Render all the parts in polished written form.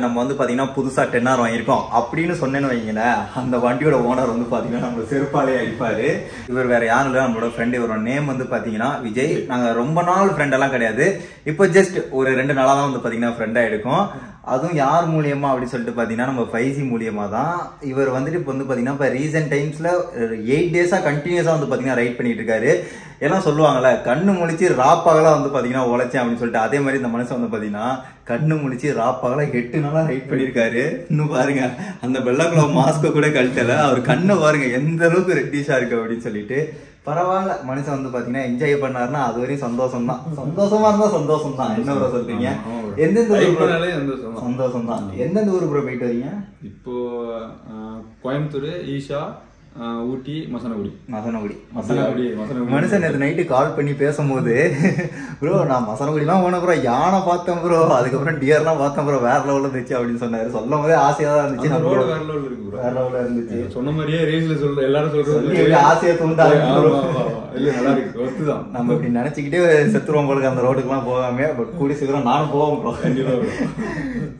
நம்ம வந்து பார்த்தீங்கன்னா புதுசாக 10R வாங்கியிருக்கோம் அப்படின்னு சொன்னேன்னு வைங்களேன், அந்த வண்டியோட ஓனர் வந்து பார்த்தீங்கன்னா நம்மளை செருப்பாலே அடிப்பார். இவர் வேறு யாரும் இல்லை, நம்மளோட ஃப்ரெண்டு. இவரோட நேம் வந்து பார்த்தீங்கன்னா விஜய். நாங்கள் ரொம்ப நாள் ஃப்ரெண்டெல்லாம் கிடையாது, இப்போ ஜஸ்ட் ஒரு 2 நாளாக தான் வந்து பார்த்தீங்கன்னா ஃப்ரெண்டாக எடுக்கும். அதுவும் யார் மூலியமா அப்படின்னு சொல்லிட்டு பார்த்தீங்கன்னா நம்ம 5G மூலியமாக தான். இவர் வந்துட்டு இப்போ வந்து பார்த்தீங்கன்னா இப்போ ரீசெண்ட் டைம்ஸில் 8 டேஸாக கண்டினியூஸாக வந்து பார்த்தீங்கன்னா ரைட் பண்ணிட்டு இருக்காரு. எல்லாம் சொல்லுவாங்கல்ல, கண்ணு முழிச்சு ராப்பாகலாம் வந்து பார்த்தீங்கன்னா உழைச்சேன் அப்படின்னு சொல்லிட்டு, அதே மாதிரி இந்த மனுஷன் வந்து பார்த்தீங்கன்னா கண்ணு முழிச்சு ராப்பாகலாம் 8 நாளாக ரைட் பண்ணியிருக்காரு. இன்னும் பாருங்க, அந்த வெள்ளக்குள்ள மாஸ்கை கூட கழட்டலை. அவர் கண்ணை பாருங்க எந்த அளவுக்கு ரெட்டிஷாக இருக்கு அப்படின்னு சொல்லிட்டு. பரவாயில்ல, மனுஷன் வந்து பார்த்தீங்கன்னா என்ஜாய் பண்ணாருன்னா அது வரையும் சந்தோஷம் தான். சந்தோஷமா இருந்தா சந்தோஷம் தான். என்ன ப்ரோ சொல்றீங்க? எந்தெந்த சந்தோஷம் தான். எந்தெந்த ஊருக்கு ப்ரோ போயிட்டு வரீங்க? இப்போ கோயம்புத்தூர், ஈஷா, ஊட்டி, மசனகுடி. மனுஷன் நேற்று நைட்டு கால் பண்ணி பேசும்போது, ப்ரோ நான் மசனகுடிலாம் போனேன் ப்ரோ, யானை பார்த்தேன் ப்ரோ, அதுக்கப்புறம் டியர்லாம் பார்த்தேன் ப்ரோ, வேற லெவலில் இருந்துச்சு அப்படின்னு சொன்னாரு. சொல்லும் போதே ஆசையாக தான் இருந்துச்சு. ரோடு வேற லெவலில் இருக்கு ப்ரோ, வேற லெவலில் இருந்துச்சு. சொன்ன மாதிரியே ரேஸ்ல சொல்ற எல்லாரும் சொல்றது ஆசையை தூண்டாங்க. நல்லா இருக்கு, ஒத்துதான். நம்ம இப்படி நினைச்சுக்கிட்டே செத்துருவோம் போல அந்த ரோடுக்குலாம் போகாம. பட் கூடி சீக்கிரம் நானும் போவோம் ப்ரோ.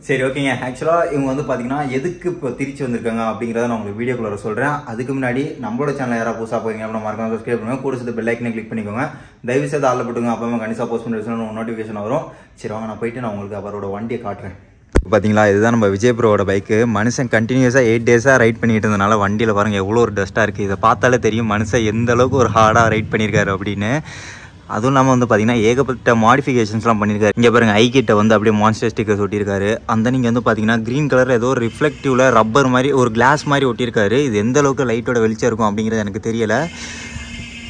சரி, ஓகேங்க. ஆக்சுவலாக இவங்க வந்து பார்த்தீங்கன்னா எதுக்கு இப்போ திருச்சி வந்திருக்காங்க அப்படிங்கிறத நான் உங்களுக்கு வீடியோக்குள்ள சொல்கிறேன். அதுக்கு முன்னாடி நம்மளோட சேனல் யாராவது புதுசாக போயிருங்க அப்படின்னா மறக்காம சப்ஸ்கிரைப் பண்ணுங்க, கூட சேர்த்து பெல் ஐக்கனை கிளிக் பண்ணிக்கோங்க. தயவு செய்து ஆள் போட்டுங்க, அப்போ கண்டிப்பாக போஸ்ட் பண்ணி நோட்டிஃபிகேஷன் வரும். சரி வாங்க, நான் போயிட்டு நான் உங்களுக்கு அவரோட வண்டியை காட்டுறேன். பார்த்தீங்களா, இதுதான் நம்ம விஜய் ப்ரோவோட பைக்கு. மனுஷன் கண்டினியூஸாக 8 டேஸாக ரைட் பண்ணிட்டு இருந்தனால வண்டியில் பாருங்கள் எவ்வளோ ஒரு டஸ்ட்டாக இருக்குது. இதை பார்த்தாலே தெரியும் மனுஷன் எந்த அளவுக்கு ஒரு ஹார்டாக ரைட் பண்ணியிருக்காரு அப்படின்னு. அதுவும் இல்லாமல் வந்து பார்த்தீங்கன்னா ஏகப்பட்ட மாடிஃபிகேஷன்ஸ்லாம் பண்ணியிருக்காரு. இங்கே பாருங்கள், ஐக்கிட்ட வந்து அப்படியே மான்ஸ்டர் ஸ்டிக்கர்ஸ் ஒட்டியிருக்காரு. அந்த நீங்கள் வந்து பார்த்தீங்கன்னா க்ரீன் கலர் ஏதோ ஒரு ரிஃப்ளெக்டிவ்ல ரப்பர் மாதிரி ஒரு கிளாஸ் மாதிரி ஒட்டியிருக்காரு. இது எந்த அளவுக்கு லைட்டோட வெளிச்சம் இருக்கும் அப்படிங்கிறது எனக்கு தெரியலை.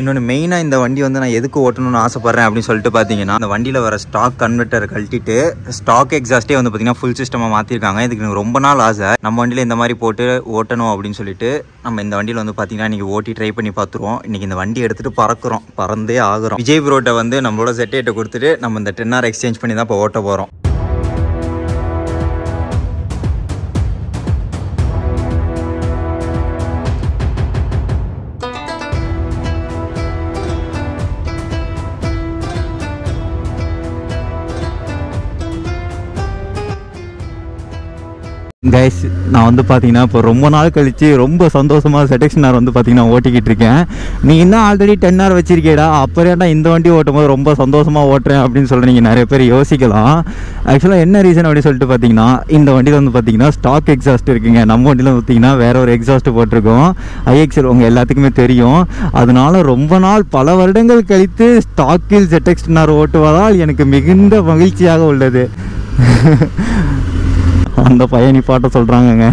இன்னொன்று மெயினாக இந்த வண்டி வந்து நான் எதுக்கு ஓட்டணும்னு ஆசைப்பட்றேன் அப்படின்னு சொல்லிட்டு பார்த்தீங்கன்னா, அந்த வண்டியில் வர ஸ்டாக் கன்வெர்ட்டரை கழட்டிட்டு ஸ்டாக் எக்ஸாஸ்ட்டே வந்து பார்த்தீங்கன்னா ஃபுல் சிஸ்டமாக மாற்றிருக்காங்க. இதுக்கு எனக்கு ரொம்ப நாள் ஆசை, நம்ம வண்டியில் இந்த மாதிரி போட்டு ஓட்டணும் அப்படின்னு சொல்லிட்டு நம்ம இந்த வண்டியில் வந்து பார்த்தீங்கன்னா இன்றைக்கி ஓட்டி ட்ரை பண்ணி பார்த்துருவோம். இன்றைக்கி இந்த வண்டி எடுத்துகிட்டு பறந்தே ஆகிறோம். விஜய் ப்ரோட்டை வந்து நம்மளோட செட்டேட்டை கொடுத்துட்டு நம்ம இந்த 10R எக்ஸ்சேஞ்ச் பண்ணி தான் இப்போ ஓட்ட போகிறோம். கைஸ், நான் வந்து பார்த்தீங்கன்னா இப்போ ரொம்ப நாள் கழிச்சு ரொம்ப சந்தோஷமாக ZX-R வந்து பார்த்தீங்கன்னா ஓட்டிக்கிட்டு இருக்கேன். நீ இன்னும் ஆல்ரெடி 10R வச்சிருக்கேடா, அப்புறம் இந்த வண்டி ஓட்டும் போது ரொம்ப சந்தோஷமாக ஓட்டுறேன் அப்படின்னு சொல்லி நீங்கள் நிறைய பேர் யோசிக்கலாம். ஆக்சுவலாக என்ன ரீசன் அப்படின்னு சொல்லிட்டு பார்த்தீங்கன்னா, இந்த வண்டியில் வந்து பார்த்தீங்கன்னா ஸ்டாக் எக்ஸாஸ்ட் இருக்குங்க. நம்ம வண்டியில் பார்த்தீங்கன்னா வேற ஒரு எக்ஸாஸ்ட் போட்டிருக்கோம், IXL. உங்கள் எல்லாத்துக்குமே தெரியும். அதனால ரொம்ப நாள் பல வருடங்கள் கழித்து ஸ்டாக்கில் ZX-R ஓட்டுவதால் எனக்கு மிகுந்த மகிழ்ச்சியாக உள்ளது. அந்த பையன் நிப்பாட்ட சொல்கிறாங்கங்க.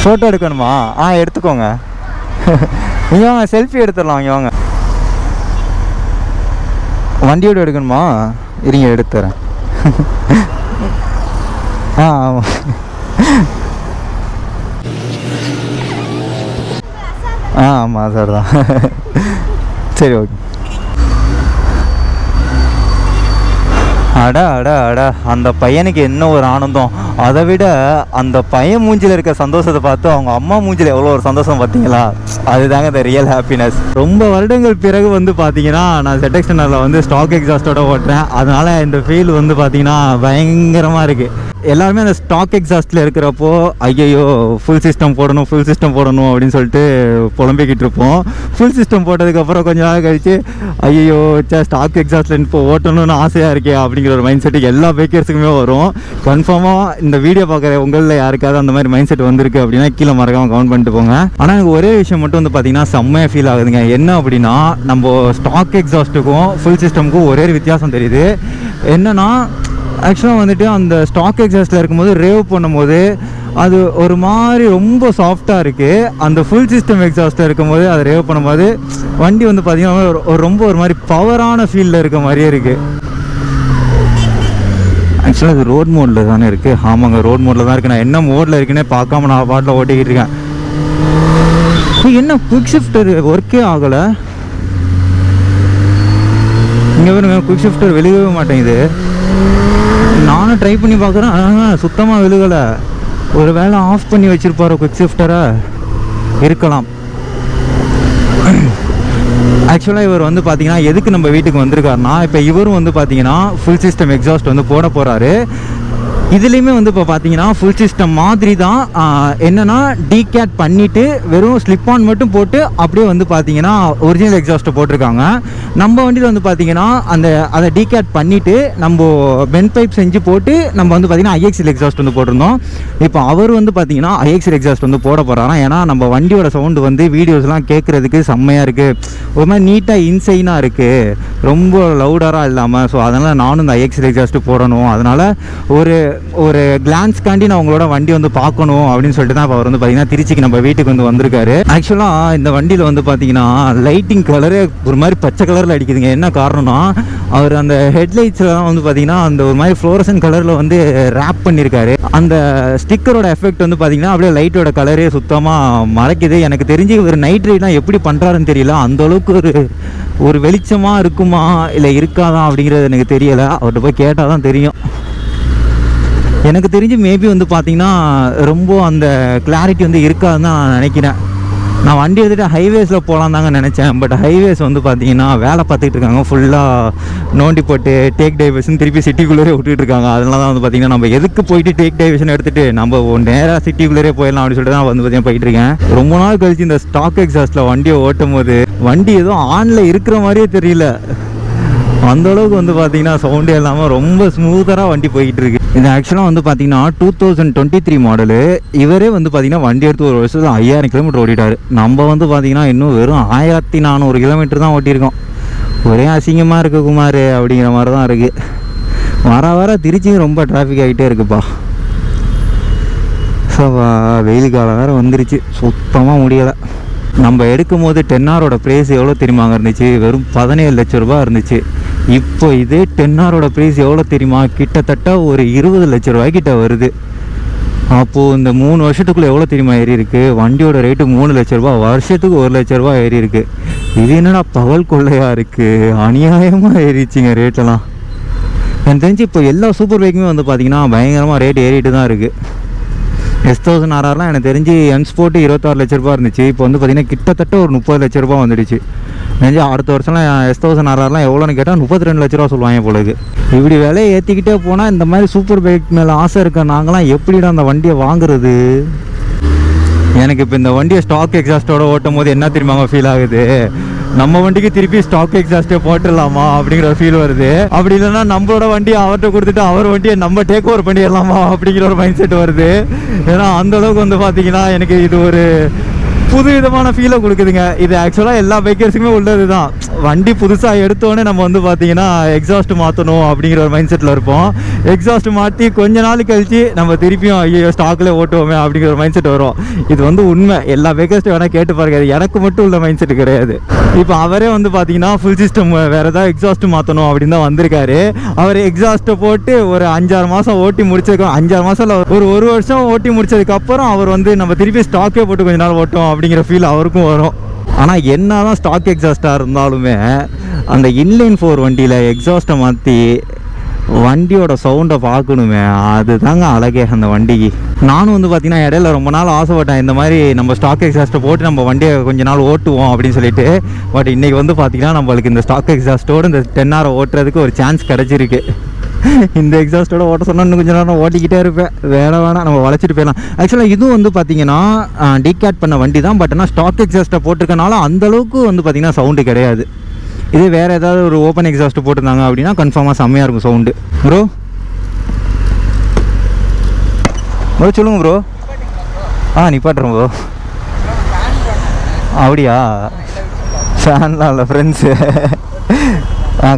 ஃபோட்டோ எடுக்கணுமா? எடுத்துக்கோங்க. இங்கே வாங்க, செல்ஃபி எடுத்துடலாம். இங்கே வாங்க. வண்டியோடு எடுக்கணுமா? இருங்க, எடுத்துறேன். ஆமாம். ஆமாம் சார் தான். சரி, ஓகே. அடா அந்த பையனுக்கு என்ன ஒரு ஆனந்தம். அதை விட அந்த பையன் மூஞ்சில் இருக்க சந்தோஷத்தை பார்த்து அவங்க அம்மா மூஞ்சில் எவ்வளோ ஒரு சந்தோஷம் பார்த்தீங்களா? அதுதாங்க இந்த ரியல் ஹாப்பினஸ். ரொம்ப வருடங்கள் பிறகு வந்து பார்த்தீங்கன்னா நான் ZX-Rல வந்து ஸ்டாக் எக்ஸாஸ்டோட ஓட்டுறேன். அதனால இந்த ஃபீல் வந்து பார்த்தீங்கன்னா பயங்கரமாக இருக்குது. எல்லாருமே அந்த ஸ்டாக் எக்ஸாஸ்ட்டில் இருக்கிறப்போ ஐயோ ஃபுல் சிஸ்டம் போடணும் அப்படின்னு சொல்லிட்டு புலம்பிக்கிட்டு இருப்போம். ஃபுல் சிஸ்டம் போட்டதுக்கப்புறம் கொஞ்சம் நாள் கழிச்சு ஐயோ ஸ்டாக் எக்ஸாஸ்ட்டில் இப்போ ஓட்டணும்னு ஆசையாக இருக்கே அப்படிங்கிற ஒரு மைண்ட் செட்டுக்கு எல்லா பைக்கர்ஸுக்குமே வரும். கன்ஃபார்மாக இந்த வீடியோ பார்க்குற உங்களில் யாருக்காவது அந்த மாதிரி மைண்ட் செட் வந்திருக்கு அப்படின்னா கீழே மறக்காமல் கமெண்ட் பண்ணிட்டு போங்க. ஆனால் எனக்கு ஒரே விஷயம் மட்டும் வந்து பார்த்தீங்கன்னா செம்மையாக ஃபீல் ஆகுதுங்க. என்ன அப்படின்னா, நம்ம ஸ்டாக் எக்ஸாஸ்ட்டுக்கும் ஃபுல் சிஸ்டமுக்கும் ஒரே வித்தியாசம் தெரியுது. என்னன்னா, ஆக்சுவலாக வந்துட்டு அந்த ஸ்டாக் எக்ஸாஸ்ட்டில் இருக்கும்போது ரேவ் பண்ணும்போது அது ஒரு மாதிரி ரொம்ப சாஃப்டாக இருக்குது. அந்த ஃபுல் சிஸ்டம் எக்ஸாஸ்ட்டில் இருக்கும்போது அதை ரேவ் பண்ணும்போது வண்டி வந்து பார்த்திங்கன்னா ரொம்ப ஒரு மாதிரி பவரான ஃபீல்டில் இருக்க மாதிரியே இருக்குது. ஆக்சுவலாக இது ரோட் மோடில் தானே இருக்குது. ஆமாங்க, ரோட் மோடில் தான் இருக்குது. நான் என்ன மோடில் இருக்குன்னே பார்க்காம நான் பாட்டில் ஓட்டிக்கிட்டு இருக்கேன். என்ன குவிக் ஷிஃப்டர் ஒர்க்கே ஆகலை. இங்கே பாருங்க, குவிக் ஷிஃப்டர் வெளியவே மாட்டேங்குது. நானும் ட்ரை பண்ணி பார்க்குறேன், சுத்தமாக விழுகலை. ஒரு வேளை ஆஃப் பண்ணி வச்சுருப்பாரோ குவிக் ஷிஃப்டரை இருக்கலாம். ஆக்சுவலாக இவர் வந்து பார்த்தீங்கன்னா எதுக்கு நம்ம வீட்டுக்கு வந்திருக்காருன்னா, இப்போ இவரும் வந்து பார்த்தீங்கன்னா ஃபுல் சிஸ்டம் எக்ஸாஸ்ட் வந்து போட போகிறாரு. இதுலேயுமே வந்து இப்போ பார்த்தீங்கன்னா ஃபுல் சிஸ்டம் மாதிரி தான். என்னென்னா டீகேட் பண்ணிவிட்டு வெறும் ஸ்லிப் ஆன் மட்டும் போட்டு அப்படியே வந்து பார்த்தீங்கன்னா ஒரிஜினல் எக்ஸாஸ்ட்டை போட்டிருக்காங்க. நம்ம வண்டியில் வந்து பார்த்தீங்கன்னா அதை டீகேட் பண்ணிவிட்டு நம்ம பென் பைப் செஞ்சு போட்டு நம்ம வந்து பார்த்தீங்கன்னா ஐஎக்ஸ்எல் எக்ஸாஸ்ட் வந்து போட்டிருந்தோம். இப்போ அவர் வந்து பார்த்தீங்கன்னா ஐஎக்ஸ்எல் எக்ஸாஸ்ட் வந்து போட போகிறாராம். ஏன்னா நம்ம வண்டியோட சவுண்டு வந்து வீடியோஸ்லாம் கேட்குறதுக்கு செம்மையாக இருக்குது, ஒரு மாதிரி நீட்டாக இன்சைனாக இருக்குது, ரொம்ப லவுடராக இல்லாமல். ஸோ அதனால் நானும் இந்த ஐஎக்ஸ்எல் எக்ஸாஸ்ட்டு போடணும். அதனால் ஒரு கிளான்ஸ்காண்டி நான் உங்களோட வண்டி வந்து பார்க்கணும் அப்படின்னு சொல்லிட்டு தான் அவர் வந்து பார்த்தீங்கன்னா திருச்சிக்கு நம்ம வீட்டுக்கு வந்து வந்திருக்காரு. ஆக்சுவலாக இந்த வண்டியில் வந்து பார்த்தீங்கன்னா லைட்டிங் கலரே ஒரு மாதிரி பச்சை கலரில் அடிக்குதுங்க. என்ன காரணம்னா அவர் அந்த ஹெட்லைட்ஸ்லாம் வந்து பார்த்தீங்கன்னா அந்த ஒரு மாதிரி ஃப்ளோரசன் கலரில் வந்து ரேப் பண்ணியிருக்காரு. அந்த ஸ்டிக்கரோட எஃபெக்ட் வந்து பார்த்தீங்கன்னா அப்படியே லைட்டோட கலரே சுத்தமாக மறைக்குது. எனக்கு தெரிஞ்சு ஒரு நைட் ரைட்லாம் எப்படி பண்ணுறாருன்னு தெரியல. அந்தளவுக்கு ஒரு வெளிச்சமாக இருக்குமா இல்லை இருக்காதான் அப்படிங்கிறது எனக்கு தெரியலை. அவர்கிட்ட போய் கேட்டால் தான் தெரியும். எனக்கு தெரிஞ்சு மேபி வந்து பார்த்தீங்கன்னா ரொம்ப அந்த கிளாரிட்டி வந்து இருக்காதுன்னு தான் நான் நினைக்கிறேன். நான் வண்டி எடுத்துகிட்டு ஹைவேஸில் போகலாம் தாங்க நினச்சேன். பட் ஹைவேஸ் வந்து பார்த்தீங்கன்னா வேலை பார்த்துக்கிட்டு இருக்காங்க, ஃபுல்லாக நோண்டி போட்டு டேக் டைவர்ஷன் திருப்பி சிட்டிக்குள்ளே விட்டுட்டு இருக்காங்க. அதனால தான் வந்து பார்த்தீங்கன்னா நம்ம எதுக்கு போயிட்டு டேக் டைவர்ஷன் எடுத்துகிட்டு நம்ம நேராக சிட்டிக்குள்ளே போயிடலாம் அப்படின்னு சொல்லிட்டு தான் வந்து பார்த்தீங்கன்னா போயிட்டு இருக்கேன். ரொம்ப நாள் கழிச்சு இந்த ஸ்டாக் எக்ஸாஸ்ட்டில் வண்டியை ஓட்டும் போது வண்டி எதுவும் ஆனில் இருக்கிற மாதிரியே தெரியல. அந்தளவுக்கு வந்து பார்த்தீங்கன்னா சவுண்டே இல்லாமல் ரொம்ப ஸ்மூத்தராக வண்டி போய்கிட்டு இருக்கு. இது ஆக்சுவலாக வந்து பார்த்தீங்கன்னா 2023 மாடலு. இவரே வந்து பார்த்தீங்கன்னா வண்டி எடுத்து ஒரு வருஷத்தில் 5000 கிலோமீட்டர் ஓட்டிட்டார். நம்ம வந்து பார்த்தீங்கன்னா இன்னும் வெறும் 1400 கிலோமீட்டர் தான் ஓட்டியிருக்கோம். ஒரே அசிங்கமாக இருக்குது குமார் அப்படிங்கிற மாதிரி தான் இருக்குது. வர திருச்சியும் ரொம்ப டிராஃபிக் ஆகிட்டே இருக்குப்பா. ஸோ வெயில் காலம் வேறு வந்துருச்சு, சுத்தமாக முடியலை. நம்ம எடுக்கும் போது 10Rோட ப்ரைஸ் எவ்வளோ தெரியுமாங்க இருந்துச்சு? வெறும் 17 லட்ச ரூபா இருந்துச்சு. இப்போ இதே 10Rோட ப்ரைஸ் எவ்வளோ தெரியுமா? கிட்டத்தட்ட ஒரு 20 லட்ச ரூபாய்க்கிட்ட வருது. அப்போது இந்த 3 வருஷத்துக்குள்ளே எவ்வளோ தெரியுமா ஏறி இருக்குது? வண்டியோட ரேட்டு 3 லட்ச ரூபா, வருஷத்துக்கு 1 லட்ச ரூபா ஏறி இருக்குது. இது என்னடா பகல் கொள்ளையாக இருக்குது, அநியாயமாக ஏறிச்சிங்க ரேட்டெல்லாம். எனக்கு தெரிஞ்சு இப்போ எல்லா சூப்பர் பைக்குமே வந்து பார்த்திங்கன்னா பயங்கரமாக ரேட் ஏறிட்டு தான் இருக்குது. S1000 RRலாம் எனக்கு தெரிஞ்சு என்ஸ்போர்ட்டு 26 லட்ச ரூபா இருந்துச்சு. இப்போ வந்து பார்த்திங்கன்னா கிட்டத்தட்ட ஒரு 30 லட்ச ரூபா வந்துடுச்சு. நினச்சி அடுத்த வருஷம்லாம் S1000 RRலாம் எவ்வளோன்னு கேட்டால் 32 லட்ச ரூபா சொல்லுவாங்க போலக்கு. இப்படி விலையை ஏற்றிக்கிட்டே போனால் இந்த மாதிரி சூப்பர் பைக் மேலே ஆசை இருக்க நாங்களாம் எப்படிடா அந்த வண்டியை வாங்குறது? எனக்கு இப்போ இந்த வண்டியை ஸ்டாக் எக்ஸாஸ்ட்டோட ஓட்டும் போது என்ன தெரியுமாங்க ஃபீல் ஆகுது? நம்ம வண்டிக்கு திருப்பி ஸ்டாக் எக்ஸாஸ்ட்டே போட்டுடலாமா அப்படிங்கிற ஒரு ஃபீல் வருது. அப்படி இல்லைன்னா நம்மளோட வண்டியை அவர்கிட்ட கொடுத்துட்டு அவர் வண்டியை நம்ம டேக் ஓவர் பண்ணிடலாமா அப்படிங்கிற ஒரு மைண்ட் செட் வருது. ஏன்னா அந்தளவுக்கு வந்து பார்த்தீங்கன்னா எனக்கு இது ஒரு புது விதமான ஃபீலை கொடுக்குதுங்க. இது ஆக்சுவலாக எல்லா பைக்கர்ஸுக்குமே உள்ளது தான். வண்டி புதுசாக எடுத்தோடனே நம்ம வந்து பார்த்தீங்கன்னா எக்ஸாஸ்ட் மாற்றணும் அப்படிங்கிற ஒரு மைண்ட் செட்டில் இருப்போம். எக்ஸாஸ்ட் மாற்றி கொஞ்ச நாள் கழிச்சு நம்ம திருப்பியும் ஐயோ ஸ்டாக்கில் ஓட்டுவோமே அப்படிங்கிற ஒரு மைண்ட் செட் வரும். இது வந்து உண்மை, எல்லா பைக்கர்ஸ்ட்டும் வேணால் கேட்டு பாருங்க. அது எனக்கு மட்டும் உள்ள மைண்ட் செட் கிடையாது. இப்போ அவரே வந்து பார்த்தீங்கன்னா ஃபுல் சிஸ்டம் வேறு ஏதாவது எக்ஸாஸ்ட் மாற்றணும் அப்படின்னு தான் வந்திருக்காரு. அவர் எக்ஸாஸ்ட்டை போட்டு ஒரு 5-6 மாதம் ஓட்டி முடிச்சதுக்கு 5-6 மாதம் இல்லை ஒரு வருஷம் ஓட்டி முடிச்சதுக்கப்புறம் அவர் வந்து நம்ம திருப்பி ஸ்டாக்கே போட்டு கொஞ்ச நாள் ஓட்டும் அப்படிங்கிற ஃபீல் அவருக்கும் வரும். ஆனால் என்ன தான் ஸ்டாக் எக்ஸாஸ்ட்டாக இருந்தாலுமே அந்த இன்லைன் 4 வண்டியில் எக்ஸாஸ்ட்டை மாற்றி வண்டியோட சவுண்டை பார்க்கணுமே, அதுதாங்க அழகே அந்த வண்டிக்கு. நானும் வந்து பார்த்தீங்கன்னா இடையில ரொம்ப நாள் ஆசைப்பட்டேன் இந்த மாதிரி நம்ம ஸ்டாக் எக்ஸாஸ்ட்டை போட்டு நம்ம வண்டியை கொஞ்ச நாள் ஓட்டுவோம் அப்படின்னு சொல்லிட்டு. பட் இன்றைக்கி வந்து பார்த்தீங்கன்னா நம்மளுக்கு இந்த ஸ்டாக் எக்ஸாஸ்ட்டோடு இந்த 10R ஓட்டுறதுக்கு ஒரு சான்ஸ் கிடச்சிருக்கு. இந்த எக்ஸாஸ்ட்டோட ஓட்ட சொன்னால் இன்னும் கொஞ்சம் நேரம் ஓட்டிக்கிட்டே இருப்பேன். வேணாம் நம்ம வளைச்சிட்டு போயிடலாம். ஆக்சுவலாக இதுவும் வந்து பார்த்தீங்கன்னா டீகேட் பண்ண வண்டி தான். பட் ஆனால் ஸ்டாக் எக்ஸாஸ்ட்டை போட்டிருக்கனால அந்தளவுக்கு வந்து பார்த்தீங்கன்னா சவுண்டு கிடையாது. இதே வேறு ஏதாவது ஒரு ஓப்பன் எக்ஸாஸ்ட்டு போட்டிருந்தாங்க அப்படின்னா கன்ஃபார்மாக செம்மையாக இருக்கும் சவுண்டு. ப்ரோ சொல்லுங்கள் ப்ரோ. நிப்பாட்டுறேன் ப்ரோ. அப்படியா? ஃபேன்லாம் இல்லை, ஃப்ரெண்ட்ஸு.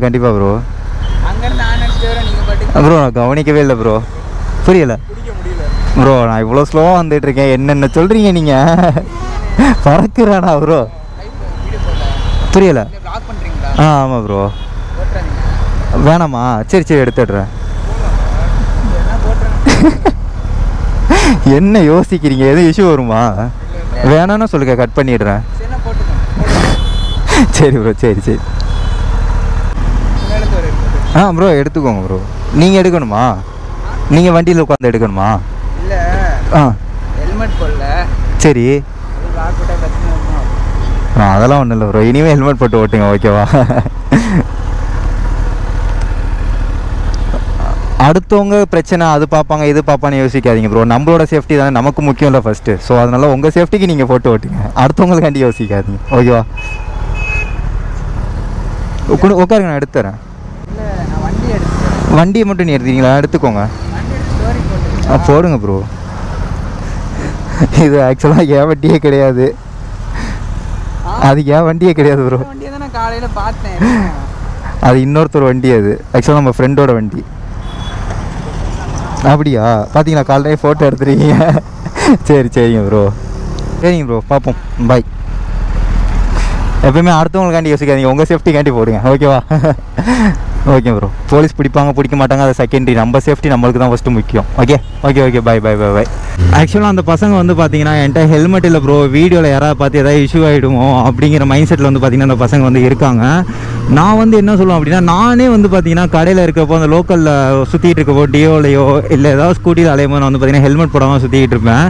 கண்டிப்பாக ப்ரோ. ப்ரோ நான் கவனிக்கவே இல்லை ப்ரோ. புரியலை ப்ரோ. நான் இவ்வளோ ஸ்லோவாக வந்துட்டுருக்கேன், என்னென்ன சொல்கிறீங்க நீங்கள்? பறக்குறானா ப்ரோ? புரியலை. ஆமாம் ப்ரோ. வேணாமா? சரி எடுத்துடுறேன். என்ன யோசிக்கிறீங்க? எதுவும் இஷ்யூ வருமா? வேணான்னு சொல்லுங்க, கட் பண்ணிடுறேன். சரி ப்ரோ, சரி ப்ரோ எடுத்துக்கோங்க ப்ரோ. நீங்கள் எடுக்கணுமா? நீங்கள் வண்டியில் உட்காந்து எடுக்கணுமா? இல்லை. ஹெல்மெட் போடல. சரி அதெல்லாம் ஒன்றும் இல்லை ப்ரோ, இனிமேல் ஹெல்மெட் போட்டு ஓட்டுங்க ஓகேவா. அடுத்தவங்க பிரச்சனை அது பார்ப்பாங்க இது பார்ப்பான்னு யோசிக்காதீங்க ப்ரோ. நம்மளோட சேஃப்டி தானே நமக்கு முக்கியம் இல்லை ஃபஸ்ட்டு. ஸோ அதனால் உங்கள் சேஃப்டிக்கு நீங்கள் போட்டு ஓட்டுங்க, அடுத்தவங்களுக்காண்டி யோசிக்காதீங்க ஓகேவா. உட்காருங்க, நான் எடுத்து தரேன். வண்டியை மட்டும் நீ எடுத்தீங்களா? எடுத்துக்கோங்க, போடுங்க ப்ரோ. இது ஆக்சுவலாக என் வண்டியே கிடையாது, அது என் வண்டியே கிடையாது ப்ரோ. காலையில் பார்த்தேன், அது இன்னொருத்தர் வண்டி, அது ஆக்சுவலாக நம்ம ஃப்ரெண்டோட வண்டி. அப்படியா? பார்த்தீங்களா, காலையிலே ஃபோட்டோ எடுத்துருக்கீங்க. சரிங்க ப்ரோ, சரிங்க ப்ரோ, பார்ப்போம், பாய். எப்பயுமே அடுத்தவங்களுக்காண்டி யோசிக்காதீங்க, உங்கள் சேஃப்டிக்காண்டி போடுங்க ஓகேவா. Okay bro. போலீஸ் பிடிப்பாங்க பிடிக்க மாட்டாங்க அது செகண்டரி, நம்ம சேஃப்டி நம்மளுக்கு தான் ஃபஸ்ட்டு முக்கியம். Okay bye. ஆக்சுவலாக அந்த பசங்க வந்து பார்த்தீங்கன்னா என்கிட்ட ஹெல்மெட் இல்லை ப்ரோ, வீடியோவில் யாராவது பார்த்து எதாவது இஷ்யூ ஆகிடுமோ அப்படிங்கிற மைண்ட் செட்டில் வந்து பார்த்தீங்கன்னா அந்த பசங்க வந்து இருக்காங்க. நான் வந்து என்ன சொல்லுவேன் அப்படின்னா, நானே வந்து பார்த்தீங்கன்னா கடையில் இருக்கப்போ அந்த லோக்கலில் சுற்றிட்டு இருக்கப்போ டியோலையோ இல்லை ஏதாவது ஸ்கூட்டியில் அலையும்போது நான் வந்து பார்த்தீங்கன்னா ஹெல்மெட் போடாமல் சுற்றிக்கிட்டு இருப்பேன்.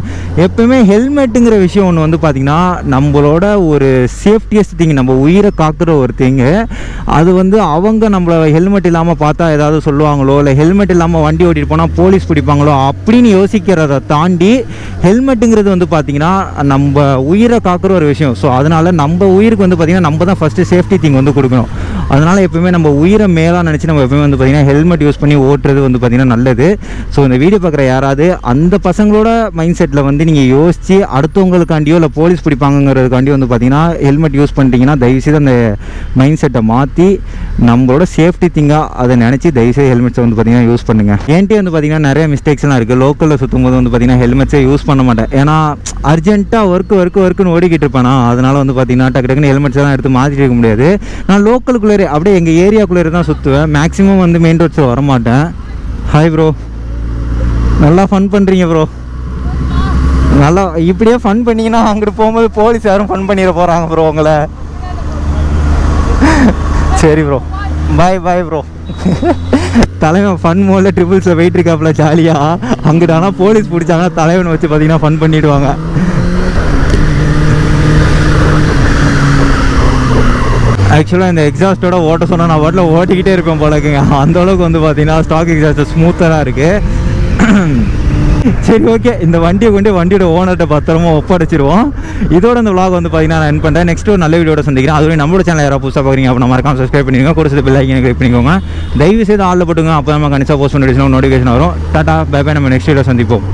எப்பவுமே ஹெல்மெட்டுங்கிற விஷயம் ஒன்று வந்து பார்த்தீங்கன்னா நம்மளோட ஒரு சேஃப்டியஸ்ட் திங், நம்ம உயிரை காக்குற ஒரு திங்கு. அது வந்து அவங்க நம்மளை ஹெல்மெட் இல்லாமல் பார்த்தா ஏதாவது சொல்லுவாங்களோ, இல்லை ஹெல்மெட் இல்லாமல் வண்டி ஓட்டிட்டு போனால் போலீஸ் பிடிப்பாங்களோ அப்படின்னு யோசிக்கிறத தாண்டி ஹெல்மெட்டுங்கிறது வந்து பார்த்தீங்கன்னா நம்ம உயிரை காக்குற ஒரு விஷயம். ஸோ அதனால் நம்ம உயிருக்கு வந்து பார்த்தீங்கன்னா நம்ம தான் ஃபஸ்ட்டு சேஃப்டி திங் வந்து கொடுக்கணும். அதனால் எப்பவுமே நம்ம உயிரை மேலாக நினச்சி நம்ம எப்பவுமே வந்து பார்த்தீங்கன்னா ஹெல்மெட் யூஸ் பண்ணி ஓட்டுறது வந்து பார்த்தீங்கன்னா நல்லது. ஸோ இந்த வீடியோ பார்க்குற யாராவது அந்த பசங்களோட மைண்ட் செட்டில் வந்து நீங்கள் யோசித்து அடுத்தவங்களுக்காண்டியோ இல்லை போலீஸ் பிடிப்பாங்கிறதுக்காண்டி வந்து பார்த்தீங்கன்னா ஹெல்மெட் யூஸ் பண்ணிட்டீங்கன்னா தயவுசெய்து அந்த மைண்ட் செட்டை மாற்றி நம்மளோட சேஃப்டி திங்காக அதை நினச்சி தயவுசெய்து ஹெல்மெட்ஸை வந்து பார்த்தீங்கன்னா யூஸ் பண்ணுங்கள். என்கிட்ட வந்து பார்த்தீங்கன்னா நிறைய மிஸ்டேக்ஸ்லாம் இருக்குது. லோக்கலில் சுற்றும் போது வந்து பார்த்தீங்கன்னா ஹெல்மெட்ஸே யூஸ் பண்ண மாட்டேன், ஏன்னா அர்ஜென்ட்டாக ஒர்க்குன்னு ஓடிக்கிட்டு இருப்பேனா, அதனால் வந்து பார்த்தீங்கன்னா டக்குன்னு ஹெல்மெட்ஸ் எல்லாம் எடுத்து மாற்றிட்டு இருக்க முடியாது. நான் லோக்கலுக்குள்ளே அப்படியே எங்கள் ஏரியாக்குள்ளே தான் சுற்றுவேன், மேக்ஸிமம் வந்து மெயின் ரோட்ஸில் வரமாட்டேன். ஹாய் ப்ரோ, நல்லா ஃபன் பண்ணுறீங்க ப்ரோ. நல்லா இப்படியே ஃபன் பண்ணிங்கன்னா அங்கிட்டு போகும்போது போலீஸ் யாரும் ஃபன் பண்ணிட போகிறாங்க ப்ரோ உங்களை. சரி ப்ரோ, பாய் ப்ரோ. தலைவன் ஃபன் மோடில் ட்ரிபிள்ஸில் வெயிட் இருக்காப்புல ஜாலியாக. அங்கிட்ட ஆனால் போலீஸ் பிடிச்சாங்கன்னா தலைவனை வச்சு பார்த்தீங்கன்னா ஃபன் பண்ணிவிடுவாங்க. ஆக்சுவலாக இந்த எக்ஸாஸ்ட்டோட ஓட்ட சொன்னால் நான் வாட்டில் ஓட்டிக்கிட்டே இருப்பேன் போல இருக்குங்க. அந்தளவுக்கு வந்து பார்த்தீங்கன்னா ஸ்டாக் எக்ஸாஸ்ட் ஸ்மூத்தராக இருக்குது. சரி ஓகே, இந்த வண்டியை கொண்டு வண்டியோட ஓனர்கிட்ட பத்திரமா ஒப்படைச்சிருவோம். இதோட இந்த vlog வந்து பார்த்தீங்கன்னா நான் என் பண்ணுறேன். நெக்ஸ்ட் ஒரு நல்ல வீடியோட சந்திக்கிறேன். அதுவே நம்மளோட சேனல் யாராவது புதுசாக பார்க்குறீங்க அப்படின்னா மறக்காம சப்ஸ்கிரைப் பண்ணிக்கோங்க, கூட பெல் ஐக்கனை கிளிக் பண்ணிக்கோங்க. தயவு செய்து ஆளில் போட்டுங்க, அப்போ நம்ம கண்டிப்பாக போஸ்ட் நோட்டிஃபிகேஷன் வரும். டாடா பை பை, நம்ம நெக்ஸ்ட் வீடியோ சந்திப்போம்.